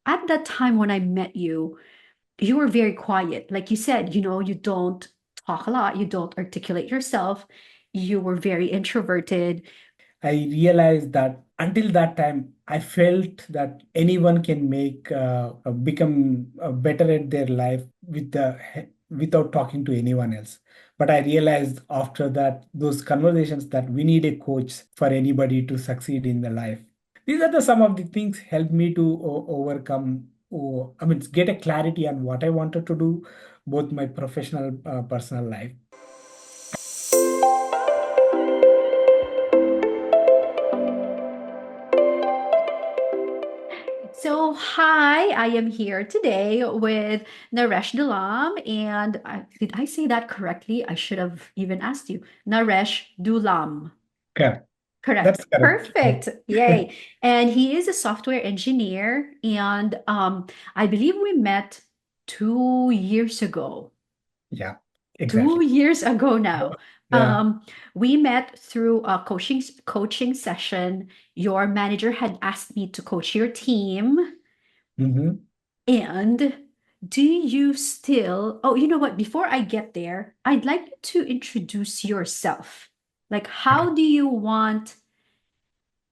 At that time when I met you were very quiet. Like you said, you don't talk a lot, you don't articulate yourself, you were very introverted. I realized that until that time, I felt that anyone can become better at their life without talking to anyone else. But I realized after that, those conversations that we need a coach for anybody to succeed in the life. These are the some of the things helped me to overcome, I mean, get a clarity on what I wanted to do, both my professional, personal life. So, hi, I am here today with Naresh Dulam. And did I say that correctly? I should have even asked you. Naresh Dulam. Correct. Correct. That's correct. Perfect. Yay. And he is a software engineer. And I believe we met 2 years ago. Yeah, two exactly. years ago now. Yeah. We met through a coaching session. Your manager had asked me to coach your team. Hmm. And do you still, oh, you know what? Before I get there, I'd like you to introduce yourself. Like, Okay. how do you want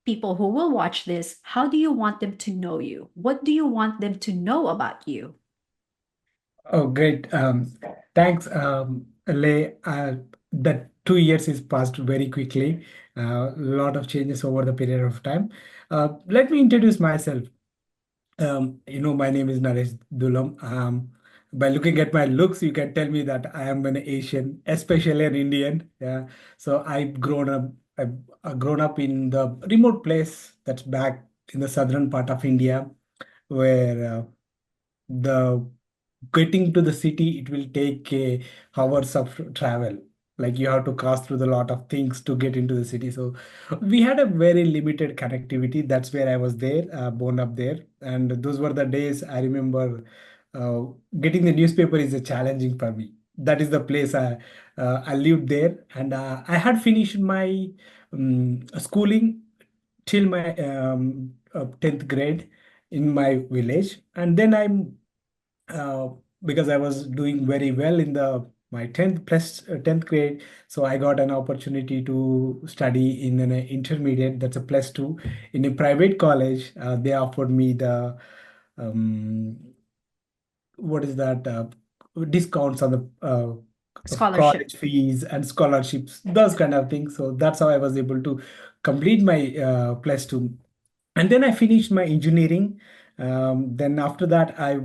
people who will watch this, how do you want them to know you? What do you want them to know about you? Oh, great. Thanks, Lay. That 2 years is passed very quickly. A lot of changes over the period of time. Let me introduce myself. My name is Naresh Dulam. By looking at my looks, you can tell me that I am an Asian, especially an Indian. Yeah. So I've grown up in the remote place that's back in the southern part of India, where the getting to the city, it will take hours of travel. Like you have to cross through the lot of things to get into the city. So we had a very limited connectivity. That's where I was there, born up there. And those were the days I remember. uh, Getting the newspaper is a challenging for me. That is the place I lived there. And I had finished my schooling till my 10th grade in my village. And then uh, because I was doing very well in the my 10th grade, so I got an opportunity to study in an intermediate, that's a +2, in a private college. They offered me the um, what is that discounts on the of Scholarship. college fees and scholarships, those kind of things. So that's how I was able to complete my +2. And then I finished my engineering. Then after that, I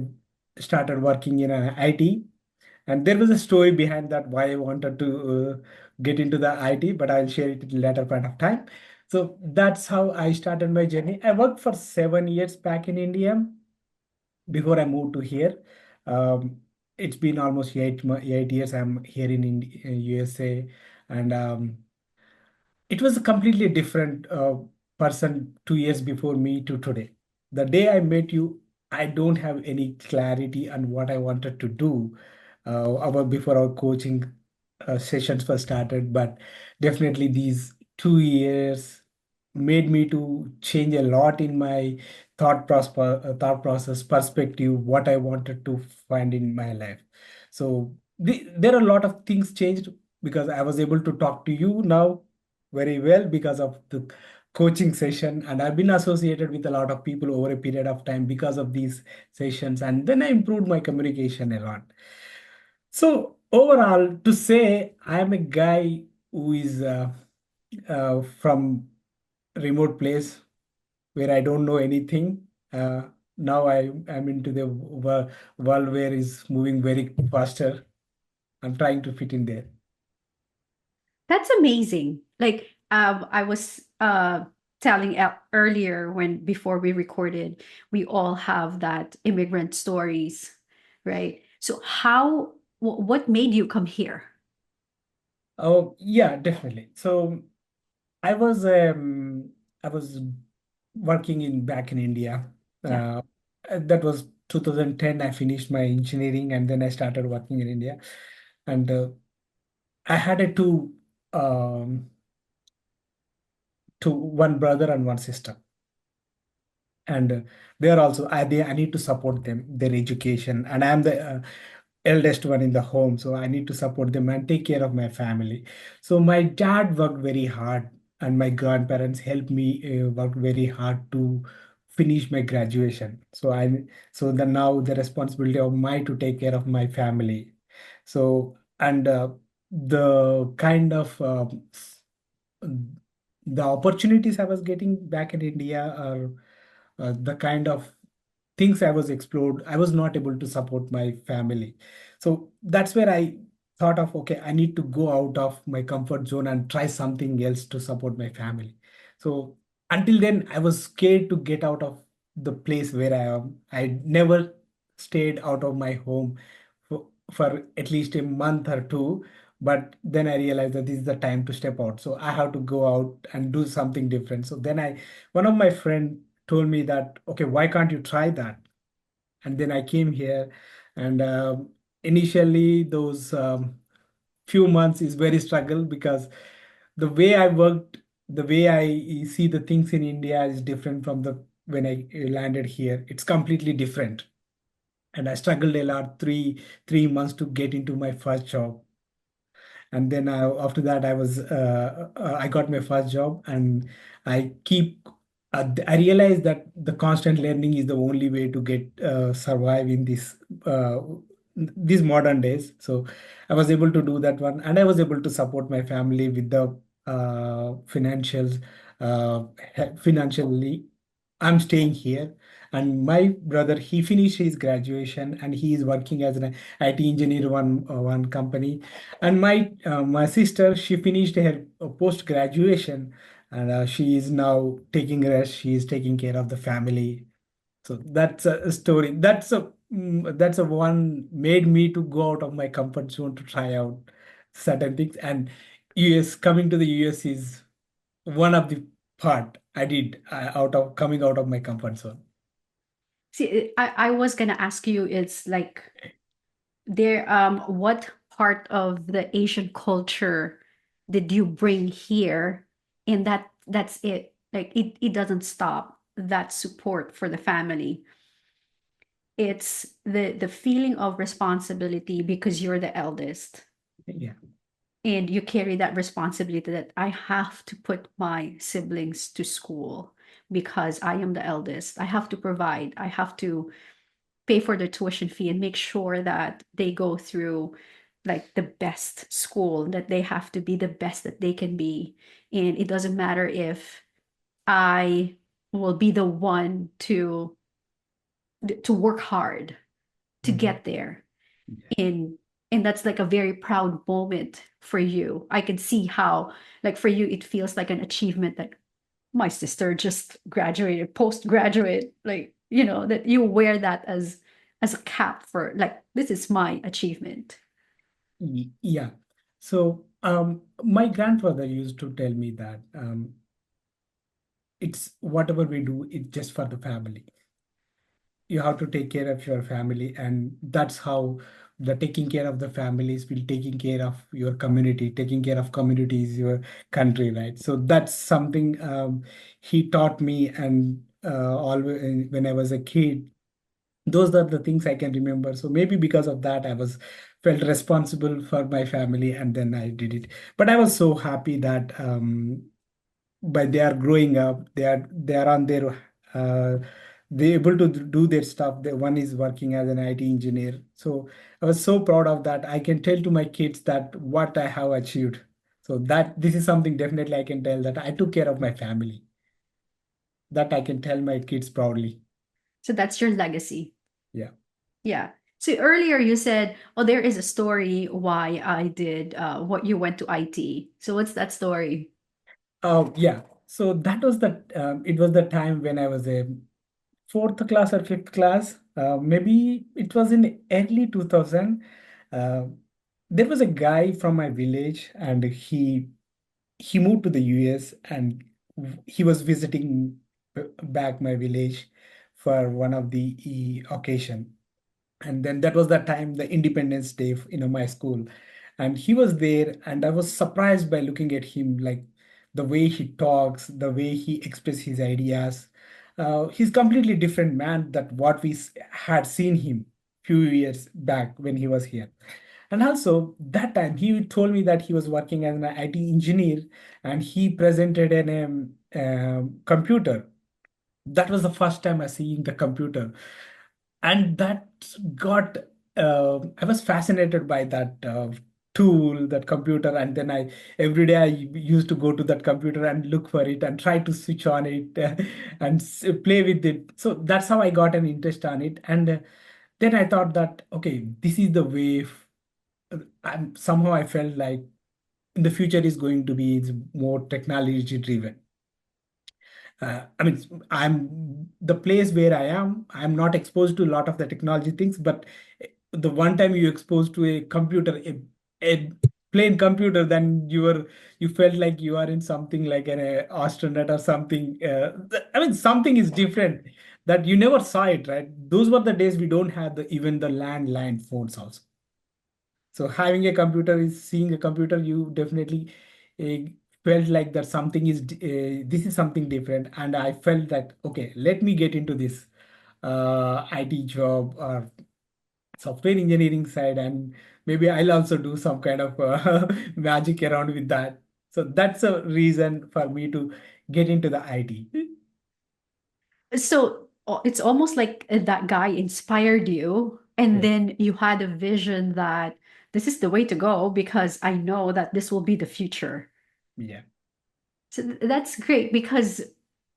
started working in IT. And there was a story behind that why I wanted to get into the IT, but I'll share it at a later point of time. So that's how I started my journey. I worked for 7 years back in India before I moved to here. Um, it's been almost 8 years I'm here in USA. And it was a completely different person 2 years before me to today. The day I met you, I don't have any clarity on what I wanted to do before our coaching sessions first started. But definitely these 2 years made me to change a lot in my thought process, perspective, what I wanted to find in my life. So there are a lot of things changed because I was able to talk to you now very well because of the coaching session, and I've been associated with a lot of people over a period of time because of these sessions, and then I improved my communication a lot. So overall, to say I am a guy who is from remote place where I don't know anything. Now I'm into the world where is moving very faster. I'm trying to fit in there. That's amazing. Like I was telling earlier when before we recorded, we all have that immigrant stories, right? So what made you come here? Oh yeah, definitely. So I was um, I was working in back in India. Yeah. Uh, that was 2010. I finished my engineering and then I started working in India. And I had a um, two one brother and one sister. and they are also I need to support them, their education, and I am the eldest one in the home, so I need to support them and take care of my family. So my dad worked very hard, and my grandparents helped me work very hard to finish my graduation. So the now the responsibility of my to take care of my family. So and the kind of the opportunities I was getting back in India are the kind of things I was explored, I was not able to support my family. So that's where I thought of, okay, I need to go out of my comfort zone and try something else to support my family. So until then, I was scared to get out of the place where I am. I never stayed out of my home for at least a month or two. But then I realized that this is the time to step out. So I have to go out and do something different. So then one of my friend told me that, okay, why can't you try that? And then I came here, and initially those few months is very struggle because the way I worked, the way I see the things in India is different from the when I landed here. It's completely different, and I struggled a lot three months to get into my first job. And then after that I got my first job, and I keep I realized that the constant learning is the only way to get survive in this these modern days. So I was able to do that one, and I was able to support my family with the financials financially. I'm staying here, and my brother, he finished his graduation and he is working as an IT engineer one company. And my sister, she finished her post graduation, and she is now taking rest. She is taking care of the family. So that's a story. That's a one made me to go out of my comfort zone to try out certain things. And US coming to the US is one of the part I did out of coming out of my comfort zone. See, I was gonna ask you, it's like there what part of the Asian culture did you bring here? And that's it. Like it doesn't stop that support for the family. It's the feeling of responsibility because you're the eldest Yeah. and you carry that responsibility that I have to put my siblings to school because I am the eldest. I have to provide. I have to pay for their tuition fee and make sure that they go through like the best school, that they have to be the best that they can be. And it doesn't matter if I will be the one to work hard to Mhm. get there. Yeah. And that's like a very proud moment for you. I can see how, like, for you it feels like an achievement that my sister just graduated, postgraduate, like, that you wear that as a cap for, like, this is my achievement. Yeah. So my grandfather used to tell me that it's whatever we do, it's just for the family. You have to take care of your family, and that's how the taking care of the families will taking care of your community, taking care of communities, your country, right? So that's something he taught me, and always when I was a kid, those are the things I can remember. So maybe because of that, I was felt responsible for my family, and then I did it. But I was so happy that by they are growing up, they are on their they able to do their stuff. The one is working as an IT engineer. So I was so proud of that. I can tell to my kids that what I have achieved. So that this is something definitely I can tell that I took care of my family. That I can tell my kids proudly. So that's your legacy. Yeah. Yeah. So earlier you said, oh, there is a story why I did what you went to IT. So what's that story? Oh, yeah. So that was it was the time when I was a fourth class or fifth class. Maybe it was in early 2000. Uh, there was a guy from my village, and he moved to the US, and he was visiting back my village for one of the occasion. And then that was the time, the Independence Day in my school, and he was there, and I was surprised by looking at him, like the way he talks, the way he expresses his ideas. He's completely different man that what we had seen him few years back when he was here. And also that time he told me that he was working as an IT engineer and he presented an computer. That was the first time I seeing the computer, and that got I was fascinated by that tool, that computer, and then I every day I used to go to that computer and look for it and try to switch on it and play with it. So that's how I got an interest on it, and then I thought that okay, this is the way. And somehow I felt like in the future is going to be more technology driven. I mean, I'm the place where I am. I'm not exposed to a lot of the technology things, but the one time you exposed to a computer, a plain computer, then you felt like you are in something like an astronaut or something. I mean, something is different that you never saw it, right? Those were the days we don't have even the landline phones also. So having a computer is seeing a computer, you definitely uh, felt like that something is this is something different, and I felt that okay, let me get into this IT job or software engineering side, and maybe I'll also do some kind of magic around with that. So that's a reason for me to get into the IT. So it's almost like that guy inspired you, and Yeah, then you had a vision that this is the way to go because I know that this will be the future. yeah, So that's great because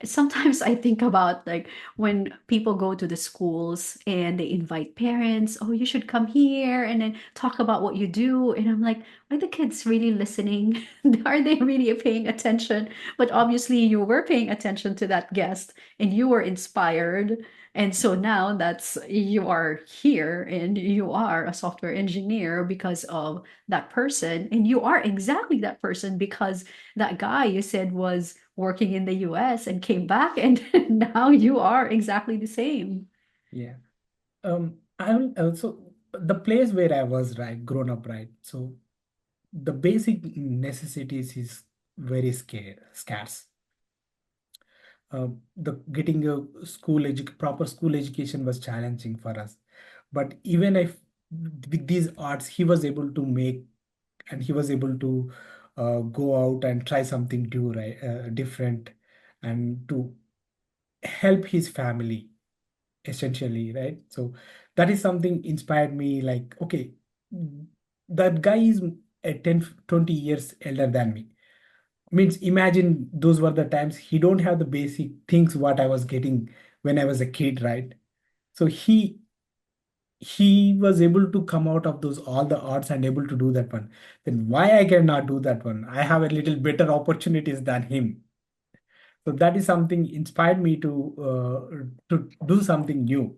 sometimes I think about like when people go to the schools and they invite parents, oh, you should come here and then talk about what you do. And I'm like, are the kids really listening? Are they really paying attention? But obviously, you were paying attention to that guest and you were inspired. And so now that's you are here and you are a software engineer because of that person. And you are exactly that person because that guy you said was working in the US and came back, and now you are exactly the same. yeah. I also the place where I was right, grown up, right. So the basic necessities is very scarce. The getting a proper school education was challenging for us. But even if with these arts, he was able to make and he was able to go out and try something new, right, different, and to help his family essentially, right? So that is something inspired me. Like, okay, that guy is a 10, 20 years elder than me. Means imagine those were the times he don't have the basic things what I was getting when I was a kid, right? So he was able to come out of those all the arts and able to do that one. Then why I cannot do that one? I have a little better opportunities than him. So that is something inspired me to do something new.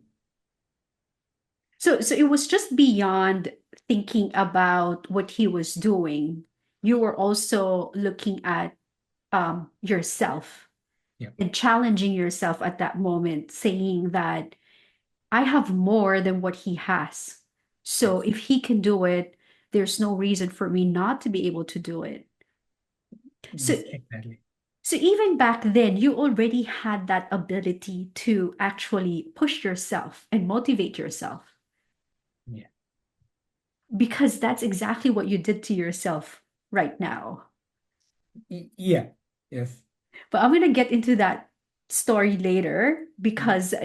So it was just beyond thinking about what he was doing. You were also looking at yourself Yeah. and challenging yourself at that moment, saying that I have more than what he has. So Yes. if he can do it, there's no reason for me not to be able to do it. So Yes, exactly. So even back then, you already had that ability to actually push yourself and motivate yourself Yeah. because that's exactly what you did to yourself right now. Yeah. Yes. But I'm going to get into that story later Mm. because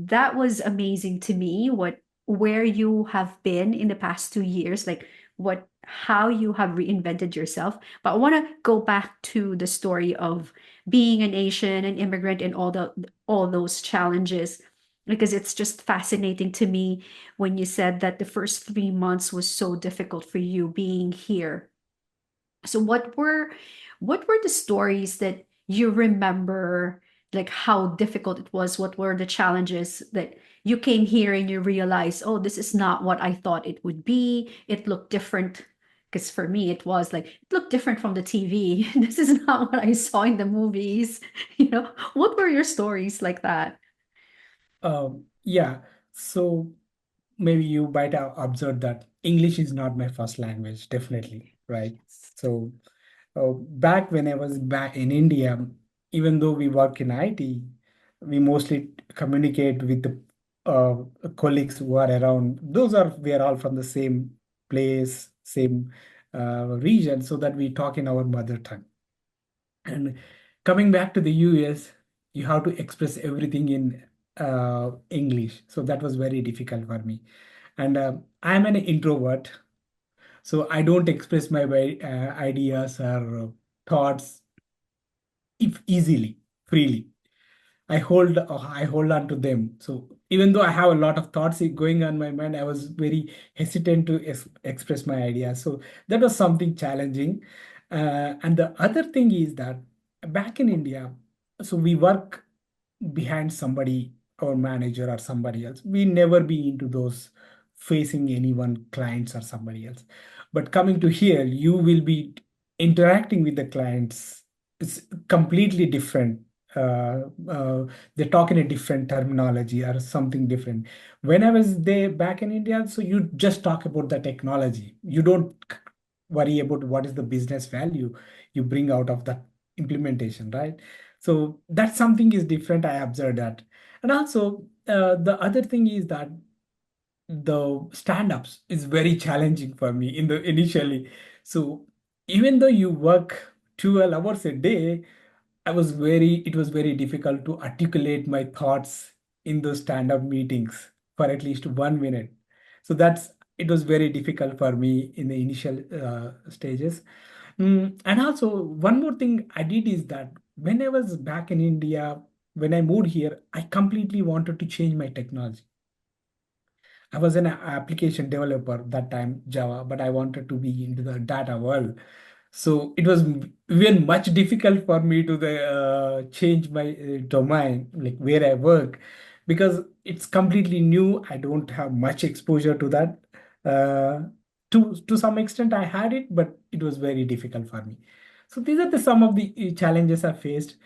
that was amazing to me what where you have been in the past 2 years, like what how you have reinvented yourself. But I want to go back to the story of being an Asian, an immigrant, and all those challenges because it's just fascinating to me when you said that the first 3 months was so difficult for you being here. So what were the stories that you remember, like how difficult it was? What were the challenges that you came here and you realized, oh, this is not what I thought it would be. It looked different. Because for me, it was like it looked different from the TV. This is not what I saw in the movies. What were your stories like that? Yeah. So maybe you might have observed that English is not my first language, definitely, right? So back when I was back in India, even though we work in IT, We mostly communicate with the colleagues who are around. We are all from the same place, same region, so that we talk in our mother tongue. And coming back to the US, you have to express everything in English. So that was very difficult for me. And I'm an introvert, so I don't express my ideas or thoughts if easily, freely. I hold on to them. So even though I have a lot of thoughts going on my mind, I was very hesitant to express my ideas. So that was something challenging. And the other thing is that back in India, so we work behind somebody or manager or somebody else. We never be into those facing anyone, clients or somebody else. But coming to here, you will be interacting with the clients. It's completely different. They talk in a different terminology or something different. When I was there back in India, so you just talk about the technology. You don't worry about what is the business value you bring out of that implementation, right? So that's something is different. I observed that. And also the other thing is that the stand-ups is very challenging for me in the initially. So even though you work 12 hours a day, it was very difficult to articulate my thoughts in those stand-up meetings for at least 1 minute. So it was very difficult for me in the initial stages. And also one more thing I did is that when I was back in India, when I moved here, I completely wanted to change my technology. I was an application developer that time, Java, but I wanted to be into the data world. So it was even much difficult for me to change my domain, like where I work, because it's completely new. I don't have much exposure to that. Uh, to some extent, I had it, but it was very difficult for me. So these are the some of the challenges I faced.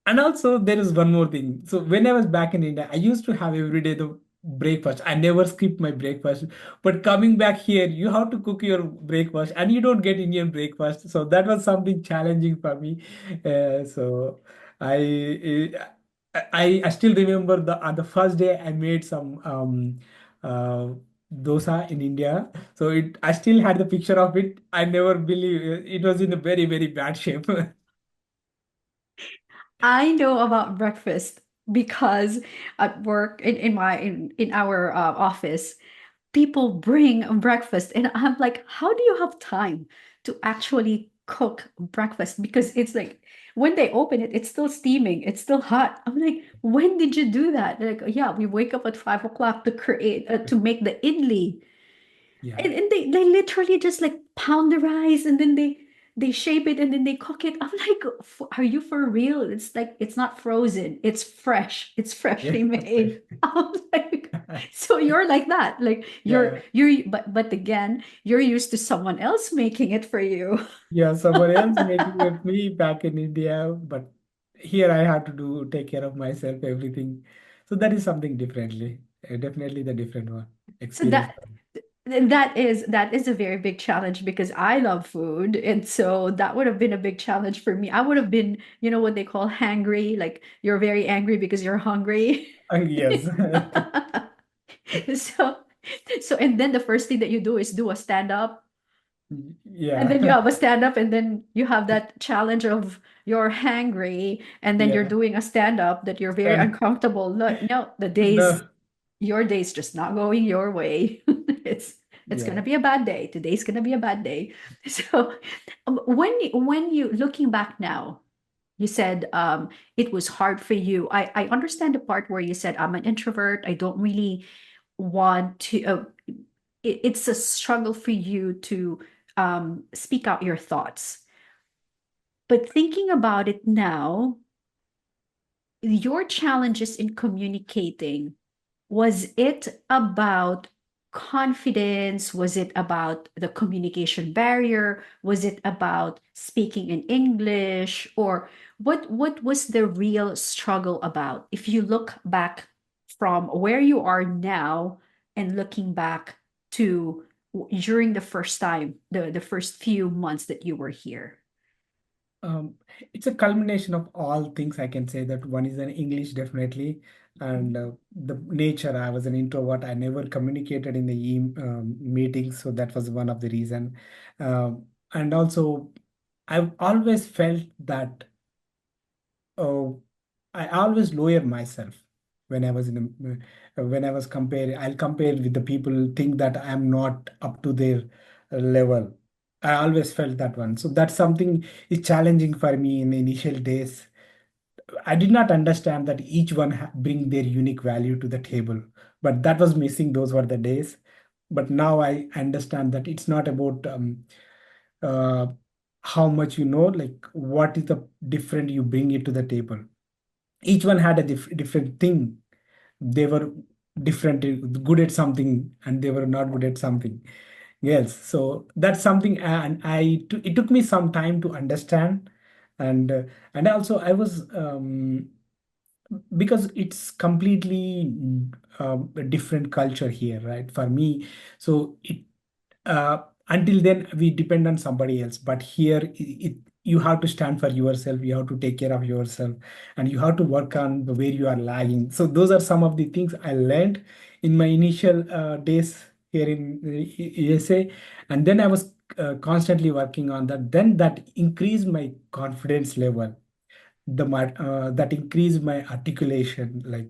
And also, there is one more thing. So when I was back in India, I used to have every day the breakfast. I never skip my breakfast. But coming back here, you have to cook your breakfast, and you don't get Indian breakfast. So that was something challenging for me. So I still remember the on the first day I made some dosa in India. So I still had the picture of it. I never believe it was in a very very bad shape. I know about breakfast because at work in our office, people bring breakfast, and I'm like, how do you have time to actually cook breakfast? Because it's like when they open it, it's still steaming, it's still hot. I'm like, when did you do that? They're like, yeah, we wake up at 5 o'clock to create to make the idli. Yeah. And they literally just like pound the rice, and then they shape it, and then they cook it. I'm like, Are you for real? It's like it's not frozen. It's fresh. It's Yeah. freshly made." I'm like, so you're like that. Like Yeah. but again, you're used to someone else making it for you. Yeah, someone else making it me back in India, but here I have to take care of myself, everything. So that is something differently, definitely the different one So experience. that is a very big challenge because I love food. And so that would have been a big challenge for me. I would have been, what they call hangry, like you're very angry because you're hungry. Yes. So and then the first thing that you do is do a stand up. And then you Yeah. have a stand up, and then you have that challenge of you're hangry, and then you're Yeah. doing a stand up that you're very And uncomfortable. No, no, your day's just not going your way. It's yeah. gonna be a bad day. Today's gonna be a bad day. So when you looking back now, you said it was hard for you. I understand the part where you said I'm an introvert. I don't really want to. It's a struggle for you to speak out your thoughts. But thinking about it now, your challenges in communicating, was it about confidence? Was it about the communication barrier? Was it about speaking in English? Or what was the real struggle about? If you look back from where you are now and looking back to during the first time, the first few months that you were here. Um, it's a culmination of all things. I can say that one is an English definitely, and the nature. I was an introvert. I never communicated in the meetings, so that was one of the reason. And also, I've always felt that oh, I always lower myself when I was when I was comparing. I'll compare with the people think that I'm not up to their level. I always felt that one. So that's something is challenging for me in the initial days. I did not understand that each one bring their unique value to the table, but that was missing. Those were the days. But now I understand that it's not about uh, how much you know, like what is the different you bring it to the table. Each one had a different thing. They were different, good at something, and they were not good at something else. So that's something, and it took me some time to understand, and also I was because it's completely a different culture here, right? For me, so it uh, until then we depend on somebody else, but here you have to stand for yourself, you have to take care of yourself, and you have to work on the where you are lagging. So those are some of the things I learned in my initial days here in USA, and then I was constantly working on that. Then that increased my confidence level, that increased my articulation, like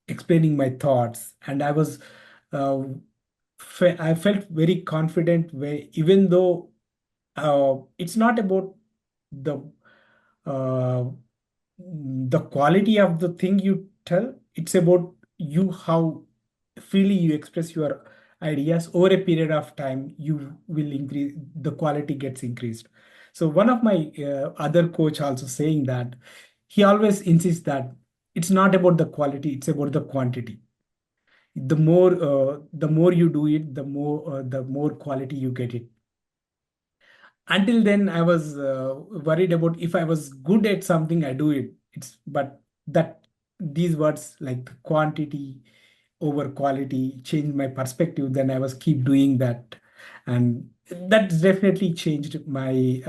explaining my thoughts, and I was uh, I felt very confident where even though it's not about the uh, the quality of the thing you tell, it's about you how freely you express your ideas over a period of time. You will increase, the quality gets increased. So one of my other coach also saying that he always insists that it's not about the quality, it's about the quantity. The more you do it, the more quality you get it. Until then I was worried about if I was good at something I do it, it's but that these words like quantity over quality changed my perspective. Then I was keep doing that, and that's definitely changed my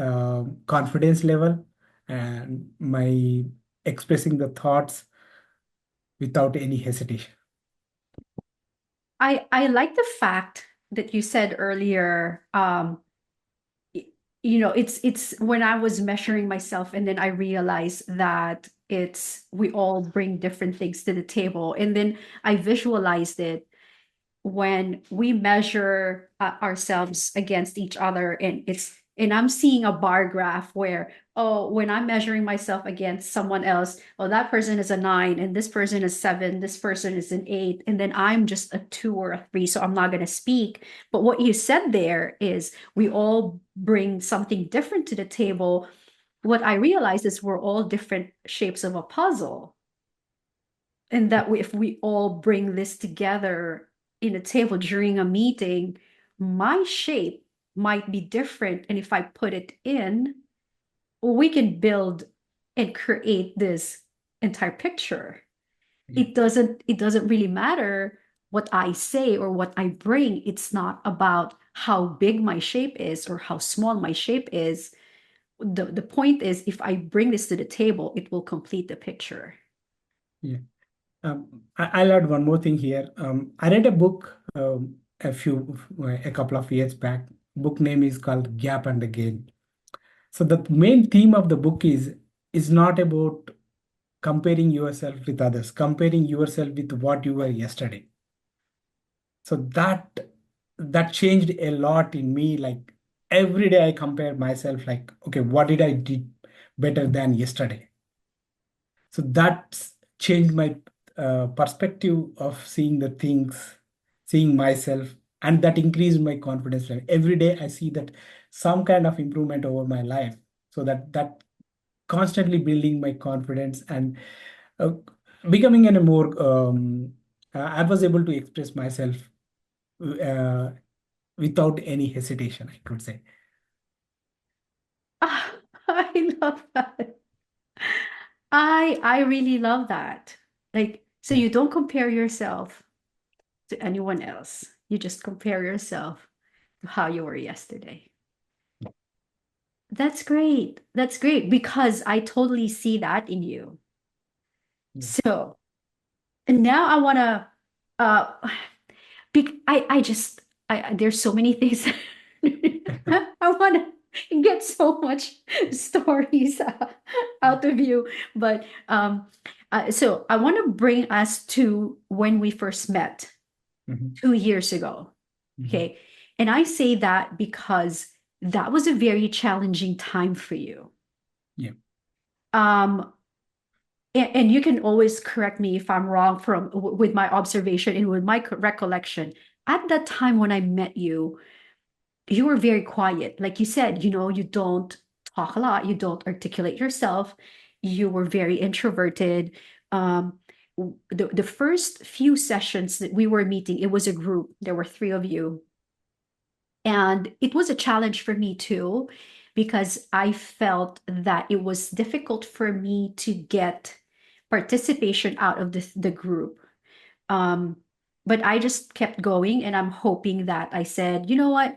confidence level and my expressing the thoughts without any hesitation. I like the fact that you said earlier, y- it's when I was measuring myself and then I realized that it's we all bring different things to the table. And then I visualized it when we measure ourselves against each other, and I'm seeing a bar graph where, oh, when I'm measuring myself against someone else, oh, that person is a 9 and this person is 7, this person is an 8, and then I'm just a 2 or a 3, so I'm not going to speak. But what you said there is we all bring something different to the table. What I realized is we're all different shapes of a puzzle, and that if we all bring this together in a table during a meeting, my shape might be different, and if I put it in, we can build and create this entire picture. Yeah. It doesn't really matter what I say or what I bring. It's not about how big my shape is or how small my shape is. The point is, if I bring this to the table, it will complete the picture. Yeah. I'll add one more thing here. I read a book a couple of years back. Book name is called Gap and the Gain. So the main theme of the book is not about comparing yourself with others, comparing yourself with what you were yesterday. So that changed a lot in me. Like every day I compare myself, like, okay, what did I did better than yesterday? So that's changed my perspective of seeing the things, seeing myself, and that increased my confidence level. Every day I see that some kind of improvement over my life. So that constantly building my confidence and uh, becoming in a more I was able to express myself uh, without any hesitation, I could say. Ah, I love that. I really love that. Like, so Yeah. you don't compare yourself to anyone else. You just compare yourself to how you were yesterday. That's great. That's great because I totally see that in you. Yeah. So, and now I want to uh I just there's so many things I want to get so much stories out of you, but so I want to bring us to when we first met Mhm. 2 years ago. Mhm. Okay. And I say that because that was a very challenging time for you. Yeah. Um, and you can always correct me if I'm wrong with my observation and with my recollection. At that time when I met you, you were very quiet. Like you said, you don't talk a lot, you don't articulate yourself, you were very introverted. Um, the first few sessions that we were meeting, it was a group. There were three of you. And it was a challenge for me too, because I felt that it was difficult for me to get participation out of the group. Um, but I just kept going, and I'm hoping that I said, you know what?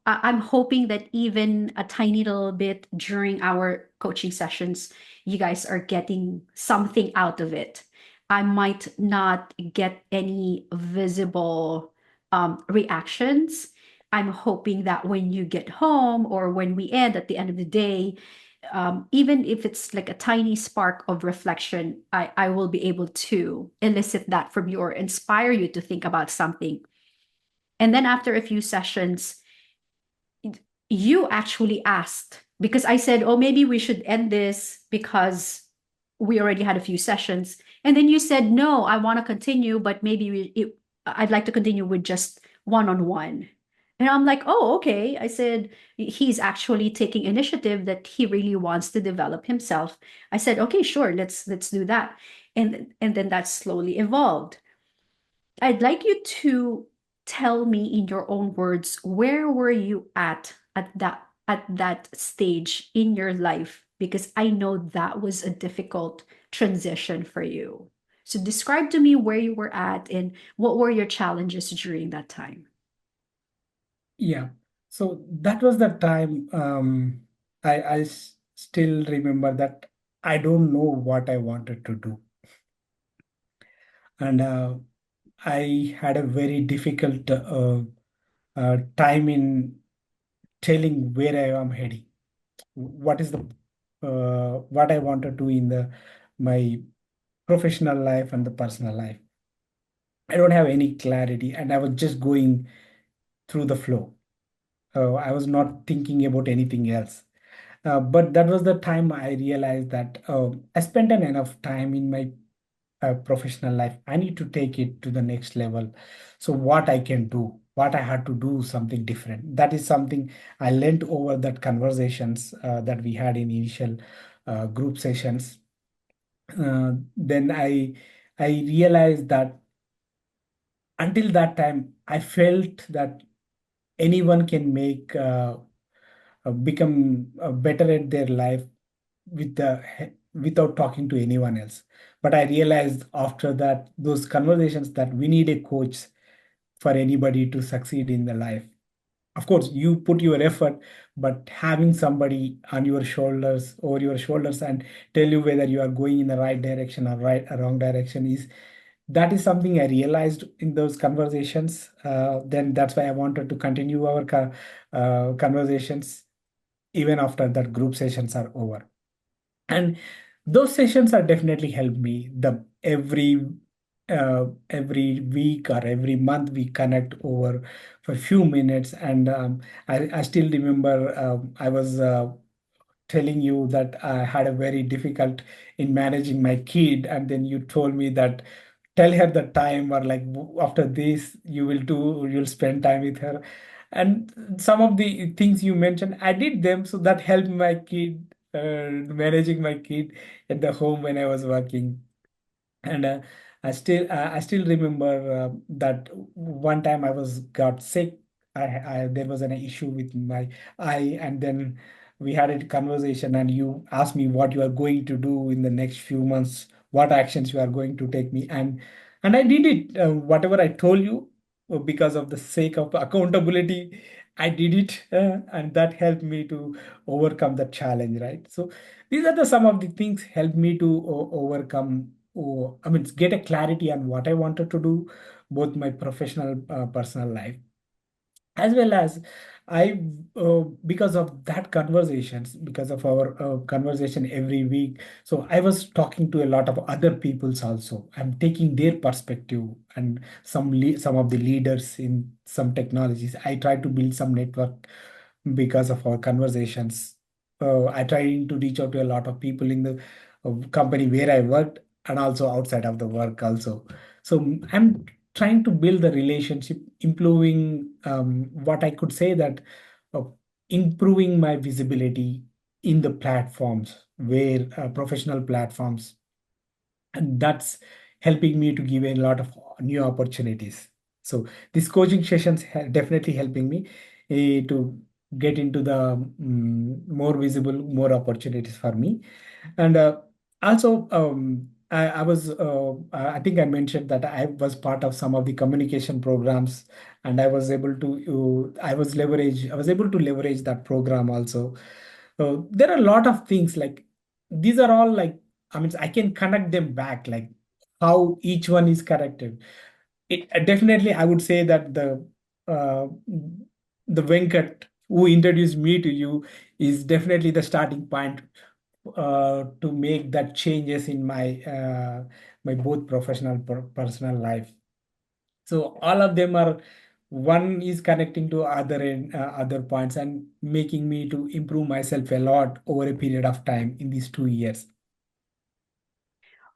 I'm hoping that even a tiny little bit during our coaching sessions, you guys are getting something out of it. I might not get any visible reactions. I'm hoping that when you get home or when we end at the end of the day, even if it's like a tiny spark of reflection, I will be able to elicit that from you or inspire you to think about something. And then after a few sessions, you actually asked because I said, oh, maybe we should end this because we already had a few sessions. And then you said, no, I want to continue, but maybe I'd like to continue with just one on one. And I'm like, oh, okay. I said, he's actually taking initiative that he really wants to develop himself. I said, okay, sure, let's do that. And then that slowly evolved. I'd like you to tell me in your own words, where were you at that stage in your life? Because I know that was a difficult transition for you. So describe to me where you were at and what were your challenges during that time. Yeah. So that was the time I still remember that I don't know what I wanted to do. And I had a very difficult time in telling where I am heading. What is the what I want to do in the my professional life and the personal life. I don't have any clarity, and I was just going through the flow. I was not thinking about anything else. But that was the time I realized that I spent an enough time in my professional life. I need to take it to the next level. So what I can do, what I had to do something different. That is something I learned over that conversations that we had in initial group sessions. Then I realized that until that time, I felt that anyone can make become better at their life with without talking to anyone else. But I realized after that those conversations that we need a coach for anybody to succeed in the life. Of course you put your effort, but having somebody on your shoulders over your shoulders and tell you whether you are going in the right direction or right or wrong direction is that is something I realized in those conversations. Then that's why I wanted to continue our conversations even after that group sessions are over. And those sessions are definitely helped me. The every week or every month we connect over for a few minutes, and I still remember I was telling you that I had a very difficult in managing my kid, and then you told me that tell her the time or like after this you'll spend time with her, and some of the things you mentioned I did them, so that helped my kid managing my kid at the home when I was working. And I still remember that one time I was got sick. I there was an issue with my eye, and then we had a conversation, and you asked me what you are going to do in the next few months, what actions you are going to take me, and I did it. Whatever I told you, because of the sake of accountability, I did it, and that helped me to overcome the challenge, right? So these are the some of the things helped me to overcome. I mean, get a clarity on what I wanted to do, both my professional, personal life, as well as I, because of that conversations, because of our conversation every week. So I was talking to a lot of other peoples also. I'm taking their perspective and some of the leaders in some technologies. I try to build some network because of our conversations. I try to reach out to a lot of people in the company where I worked, and also outside of the work also. So I'm trying to build the relationship, improving, what I could say that, uh, improving my visibility in the platforms where, professional platforms, and that's helping me to give a lot of new opportunities. So these coaching sessions definitely helping me, to get into the, more visible, more opportunities for me. And also, I think I mentioned that I was part of some of the communication programs, and I was able to leverage that program also. There are a lot of things like these are all like, I mean, I can connect them back, like how each one is connected. Definitely, I would say that uh, the Venkat who introduced me to you is definitely the starting point, to make that changes in my both professional personal life. So all of them are, one is connecting to other in other points and making me to improve myself a lot over a period of time in these 2 years.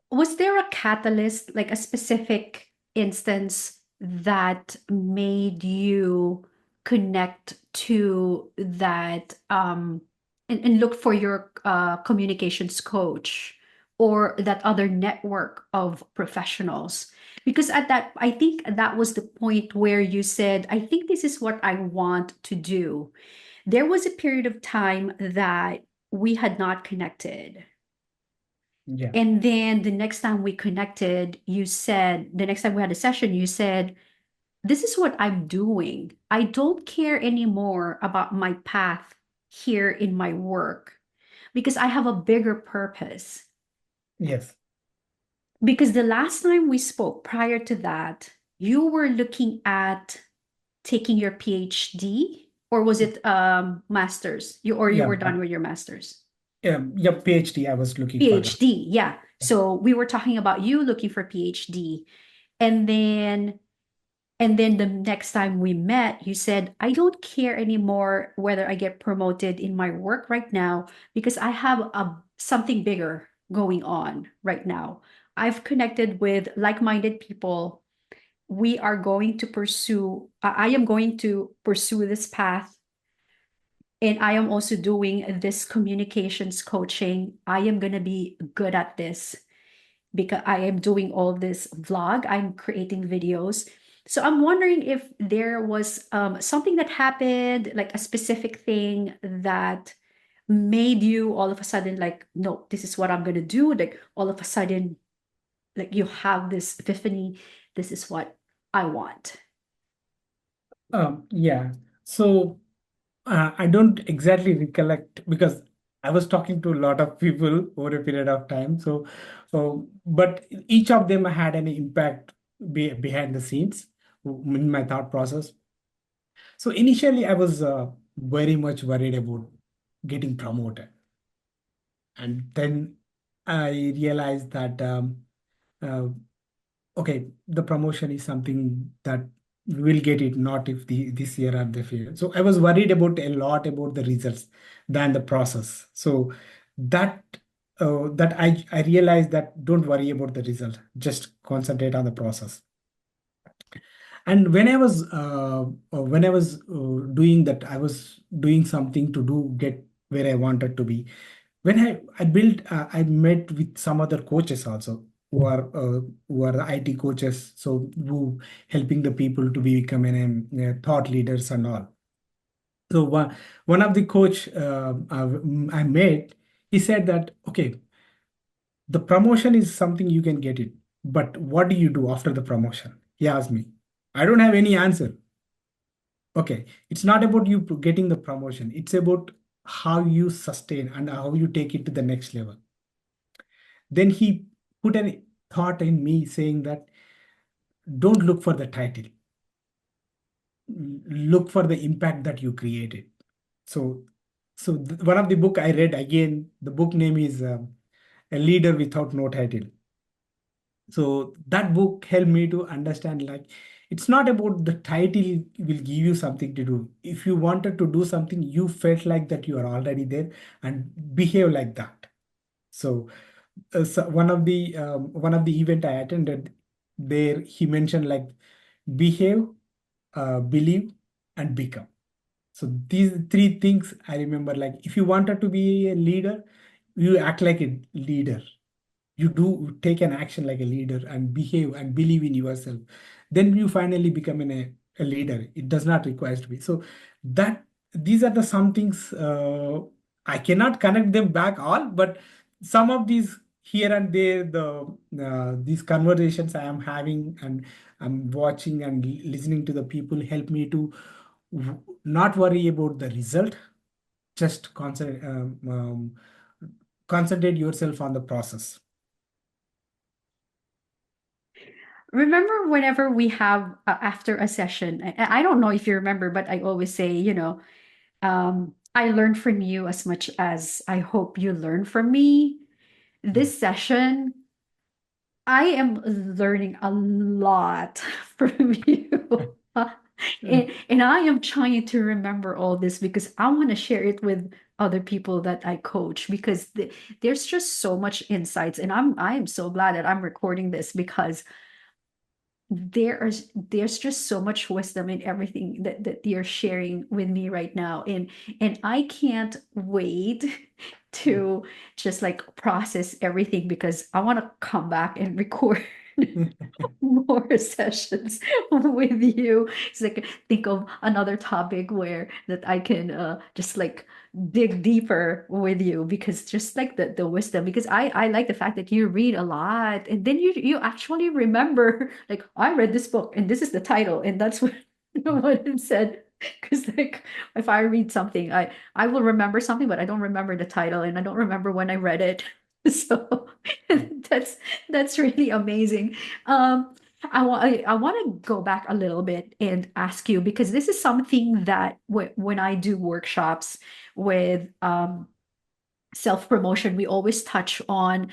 Was there a catalyst, like a specific instance that made you connect to that and look for your communications coach or that other network of professionals? Because at that, I think that was the point where you said, I think this is what I want to do. There was a period of time that we had not connected, Yeah. and then the next time we connected, you said, the next time we had a session, you said, this is what I'm doing. I don't care anymore about my path here in my work because I have a bigger purpose. Yes. Because the last time we spoke prior to that, you were looking at taking your PhD, or was it master's? You Yeah. were done with your master's? Yeah. PhD. I was looking for that. PhD, yeah. So we were talking about you looking for PhD. And then the next time we met, you said, I don't care anymore whether I get promoted in my work right now because I have something bigger going on right now. I've connected with like-minded people. We are going to pursue, I am going to pursue this path. And I am also doing this communications coaching. I am going to be good at this because I am doing all this vlog, I'm creating videos. So I'm wondering if there was something that happened, like a specific thing that made you all of a sudden like, no, this is what I'm gonna do. Like all of a sudden, like you have this epiphany, this is what I want. Yeah. So I don't exactly recollect because I was talking to a lot of people over a period of time. But each of them had an impact behind the scenes in my thought process. So initially, I was very much worried about getting promoted, and then I realized that, uh, okay, the promotion is something that we will get it, not if this year or the year. So I was worried about a lot about the results than the process. So that I realized that don't worry about the result, just concentrate on the process. And when I was doing that, I was doing something to do get where I wanted to be. When I met with some other coaches also who are the IT coaches, so who helping the people to become thought leaders and all. So one of the coach I met, he said that, okay, the promotion is something you can get it, but what do you do after the promotion? He asked me. I don't have any answer. Okay, it's not about you getting the promotion. It's about how you sustain and how you take it to the next level. Then he put an thought in me saying that don't look for the title, look for the impact that you created. So, one of the book I read again, the book name is A Leader Without No Title. So that book helped me to understand like it's not about the title will give you something to do. If you wanted to do something, you felt like that you are already there and behave like that. So, one of the event I attended, there he mentioned like behave, believe, and become. So these three things I remember. Like if you wanted to be a leader, you act like a leader. You do take an action like a leader and behave and believe in yourself. Then you finally become a leader. It does not require to be. So that these are the some things I cannot connect them back all, but some of these here and there, these conversations I am having and I'm watching and listening to the people help me to not worry about the result, just concentrate yourself on the process. Remember whenever we have after a session, I don't know if you remember, but I always say, I learned from you as much as I hope you learn from me. Mm. This session, I am learning a lot from you. Mm. And I am trying to remember all this because I want to share it with other people that I coach because there's just so much insights. And I am so glad that I'm recording this because there's just so much wisdom in everything that you're sharing with me right now. And I can't wait to just like process everything because I want to come back and record more sessions with you. It's like think of another topic where that I can just like dig deeper with you because just like the wisdom because I like the fact that you read a lot and then you actually remember like I read this book and this is the title and that's what what it said. Because like if I read something, I will remember something, but I don't remember the title and I don't remember when I read it. So that's that's really amazing. Um, I want to go back a little bit and ask you because this is something that when I do workshops with self promotion, we always touch on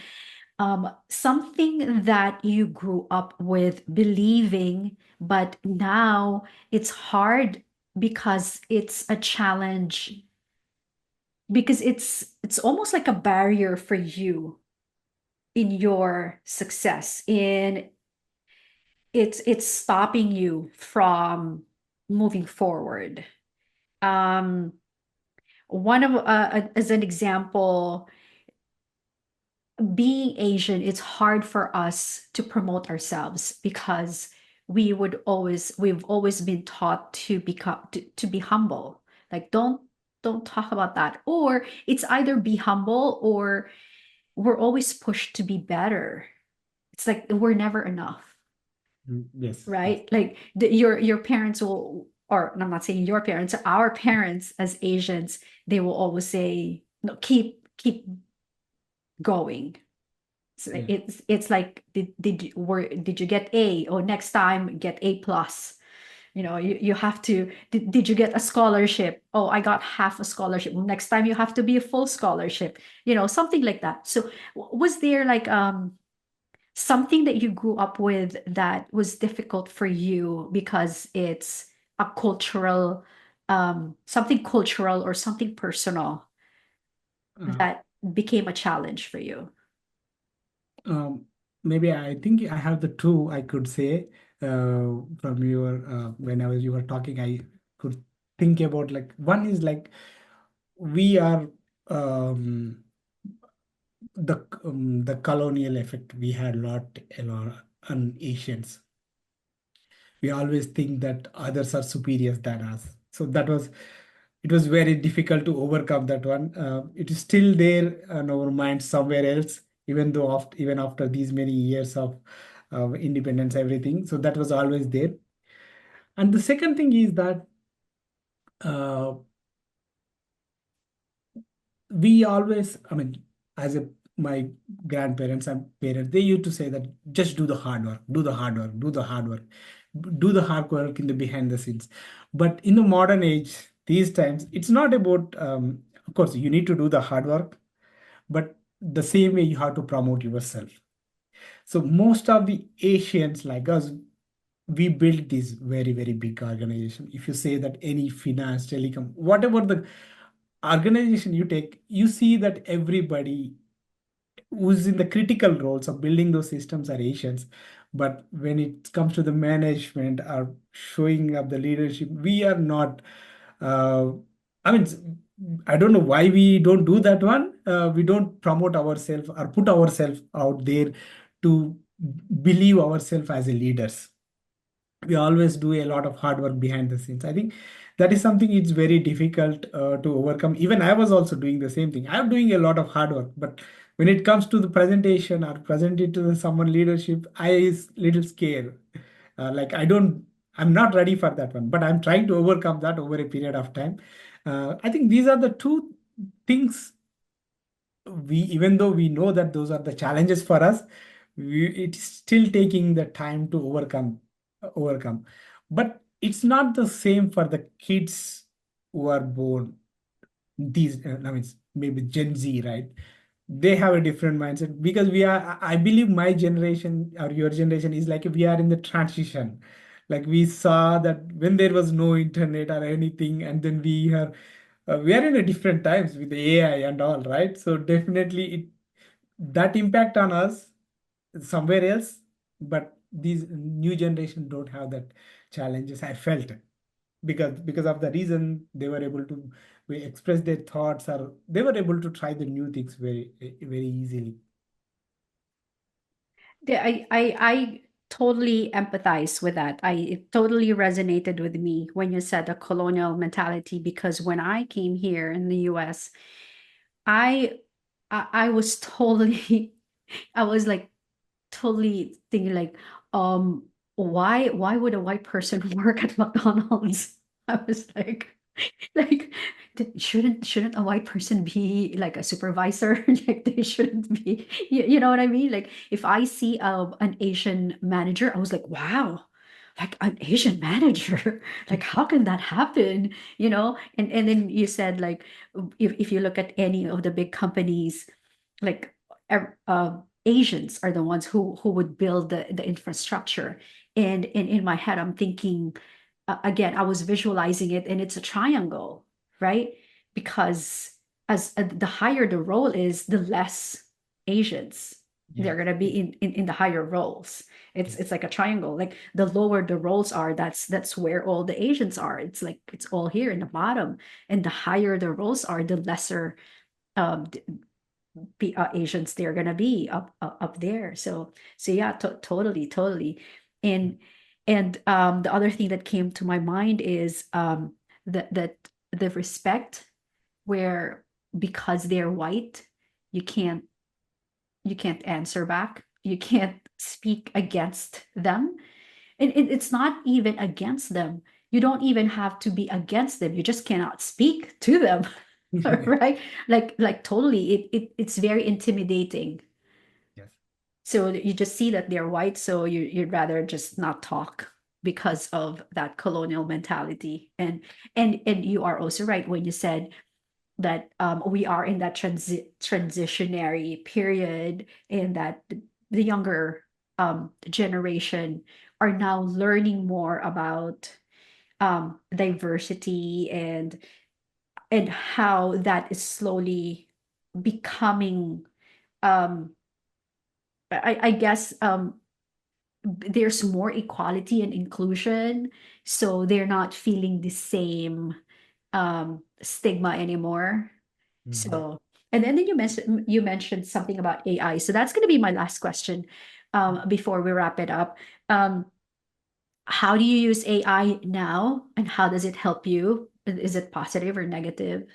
something that you grew up with believing, but now it's hard because it's a challenge because it's almost like a barrier for you in your success in it's stopping you from moving forward. Um, one of as an example, being Asian, it's hard for us to promote ourselves because we've always been taught to become to be humble. Like don't talk about that. Or it's either be humble or we're always pushed to be better. It's like we're never enough. Yes, yes. Right? Like your parents will, or I'm not saying your parents, our parents as Asians, they will always say, no, keep going. So Yeah. it's like did you get A? Or next time get A plus. You have to did you get a scholarship? Oh, I got half a scholarship. Well, next time you have to be a full scholarship. Something like that. So was there like something that you grew up with that was difficult for you because it's a cultural something cultural or something personal Uh, that became a challenge for you? um, Maybe I think I have the two I could say from your when you were talking, I could think about like one is like we are um, the colonial effect we had a lot on Asians. We always think that others are superior than us. So it was very difficult to overcome that one. It is still there on our mind somewhere else, even after these many years of independence, everything. So that was always there. And the second thing is that uh, we always, I mean, as a my grandparents and parents, they used to say that just do the hard work, do the hard work, do the hard work, do the hard work in the behind the scenes. But in the modern age, these times, it's not about, of course, you need to do the hard work, but the same way you have to promote yourself. So most of the Asians like us, we built this very, very big organization. If you say that any finance, telecom, whatever the organization you take, you see that everybody who's in the critical roles of building those systems are Asians. But when it comes to the management or showing up the leadership, we are not. Uh, I mean, I don't know why we don't do that one. We don't promote ourselves or put ourselves out there to believe ourselves as a leaders. We always do a lot of hard work behind the scenes. I think that is something it's very difficult to overcome. Even I was also doing the same thing. I'm doing a lot of hard work, but when it comes to the presentation or present it to someone leadership, I is little scared. Like I'm not ready for that one, but I'm trying to overcome that over a period of time. I think these are the two things we, even though we know that those are the challenges for us, it's still taking the time to overcome. But it's not the same for the kids who are born these, I mean, maybe Gen Z, right? They have a different mindset because we are, I believe my generation or your generation is like we are in the transition. Like we saw that when there was no internet or anything, and then we are in a different times with the AI and all, right? So definitely it, that impact on us somewhere else, but these new generation don't have that challenges. I felt because of the reason they were able to express their thoughts, or they were able to try the new things very easily. I totally empathize with that. It totally resonated with me when you said the colonial mentality, because when I came here in the US, I I was totally I was like totally thinking like, um, why would a white person work at McDonald's? I was like, shouldn't a white person be like a supervisor? Like they shouldn't be, you know what I mean? Like if I see an Asian manager, I was like, wow, like an Asian manager, like how can that happen? You know? And then you said like, if you look at any of the big companies, like Asians are the ones who would build the infrastructure. And in my head, I'm thinking, again, I was visualizing it, and it's a triangle, right? Because as the higher the role is, the less Asians Yeah. they're gonna be in the higher roles. Yeah. It's like a triangle. Like the lower the roles are, that's where all the Asians are. It's like it's all here in the bottom, and the higher the roles are, the lesser um Asians they're gonna be up there. So yeah, totally. And the other thing that came to my mind is that the respect where, because they're white, you can't you can't answer back. You can't speak against them. And it's not even against them. You don't even have to be against them. You just cannot speak to them. Right? Like totally it's very intimidating. Yes. So you just see that they're white, so you'd rather just not talk because of that colonial mentality. And you are also right when you said that we are in that transitionary period, and that the younger generation are now learning more about diversity, and how that is slowly becoming um I guess there's more equality and inclusion, so they're not feeling the same stigma anymore. Mhm. So, and then you mentioned something about AI. So that's going to be my last question before we wrap it up. Um, how do you use AI now, and how does it help you? Is it positive or negative?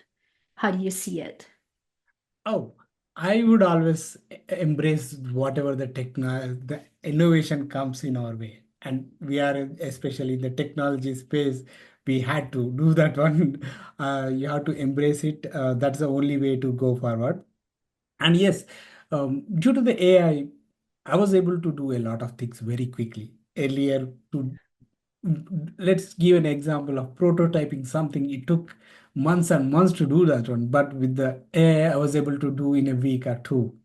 How do you see it? Oh, I would always embrace whatever the innovation comes in our way. And we are especially in the technology space. we had to do that one. You have to embrace it. That's the only way to go forward. And yes, due to the AI, I was able to do a lot of things very quickly. Earlier, to let's give an example of prototyping something. It took months and months to do that one, but with the AI, I was able to do in a week or two.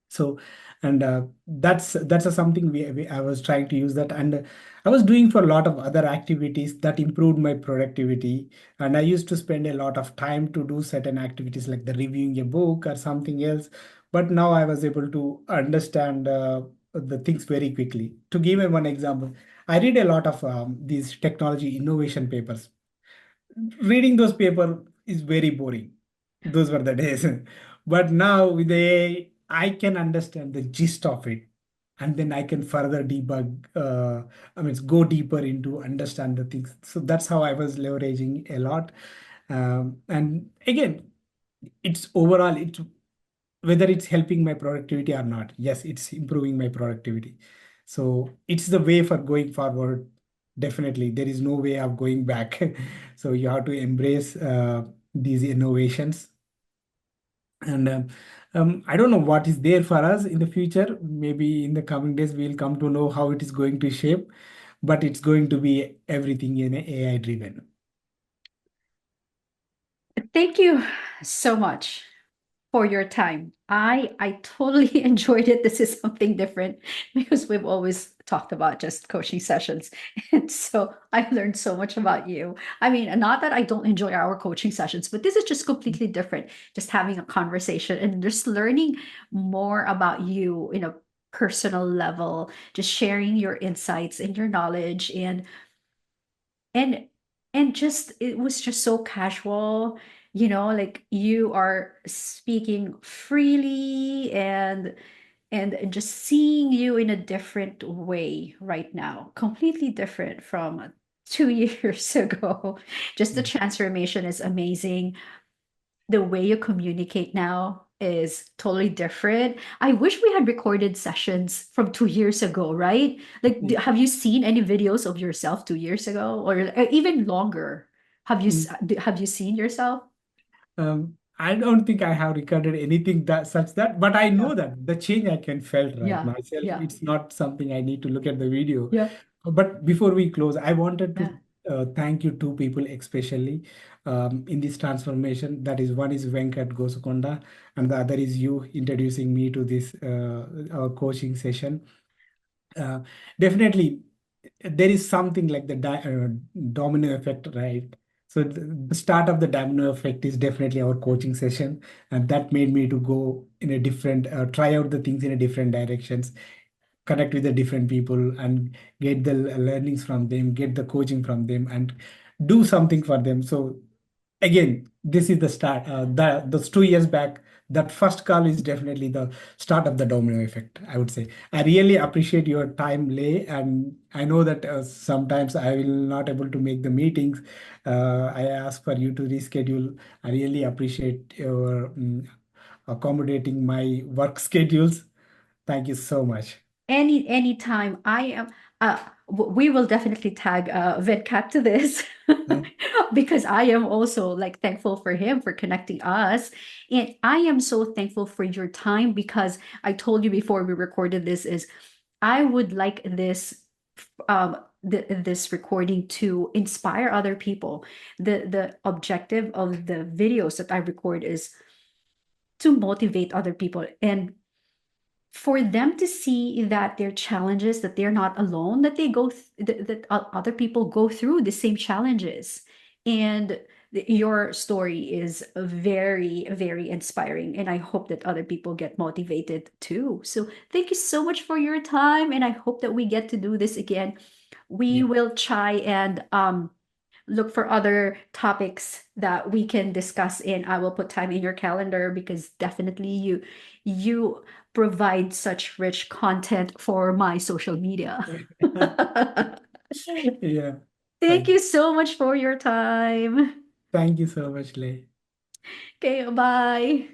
So, and that's something I was trying to use that, and I was doing for a lot of other activities that improved my productivity. And I used to spend a lot of time to do certain activities like the reviewing a book or something else. But now I was able to understand the things very quickly. To give you one example, I read a lot of these technology innovation papers. Reading those paper is very boring. Those were the days. But now with the AI, I can understand the gist of it, and then I can further debug. I mean, go deeper into understand the things. So that's how I was leveraging a lot. And again, it's overall, it's whether it's helping my productivity or not. Yes, it's improving my productivity. So it's the way for going forward. Definitely, there is no way of going back. So you have to embrace these innovations. And I don't know what is there for us in the future. Maybe in the coming days, we'll come to know how it is going to shape, but it's going to be everything in AI driven. Thank you so much for your time. I totally enjoyed it. This is something different because we've always talked about just coaching sessions. And so I've learned so much about you. I mean, not that I don't enjoy our coaching sessions, but this is just completely different. Just having a conversation and just learning more about you in a personal level, just sharing your insights and your knowledge and and just it was just so casual, like you are speaking freely and just seeing you in a different way right now, completely different from 2 years ago. Just the Yeah. transformation is amazing. The way you communicate now is totally different. I wish we had recorded sessions from 2 years ago, right? Like, have you seen any videos of yourself 2 years ago, or even longer? Have you seen yourself? I don't think I have recorded anything that such that, but I Yeah, know that the change I can felt right yeah, myself. yeah, It's not something I need to look at the video. yeah, But before we close, I wanted yeah. to thank you two people especially in this transformation. That is one is Venkat Gosakonda, and the other is you introducing me to this our coaching session. Uh, Definitely, there is something like the domino effect, right? So the start of the domino effect is definitely our coaching session, and that made me to go in a different, try out the things in a different directions, connect with the different people, and get the learnings from them, get the coaching from them, and do something for them. So again, this is the start. Those 2 years back, that first call is definitely the start of the domino effect, I would say. I really appreciate your time, Lay, and I know that sometimes I will not able to make the meetings. I ask for you to reschedule. I really appreciate your accommodating my work schedules. Thank you so much. Anytime. I am we will definitely tag Vedkat to this because I am also like thankful for him for connecting us. And I am so thankful for your time because I told you before we recorded this is I would like this recording to inspire other people. The objective of the videos that I record is to motivate other people and for them to see that their challenges, that they're not alone, that they that other people go through the same challenges. And your story is very, very inspiring. And I hope that other people get motivated too. So thank you so much for your time. And I hope that we get to do this again. We Yeah. will try and look for other topics that we can discuss in. I will put time in your calendar because definitely you provide such rich content for my social media. Yeah. Thank Thank you so much for your time. thank you so much, Lay. Okay, bye.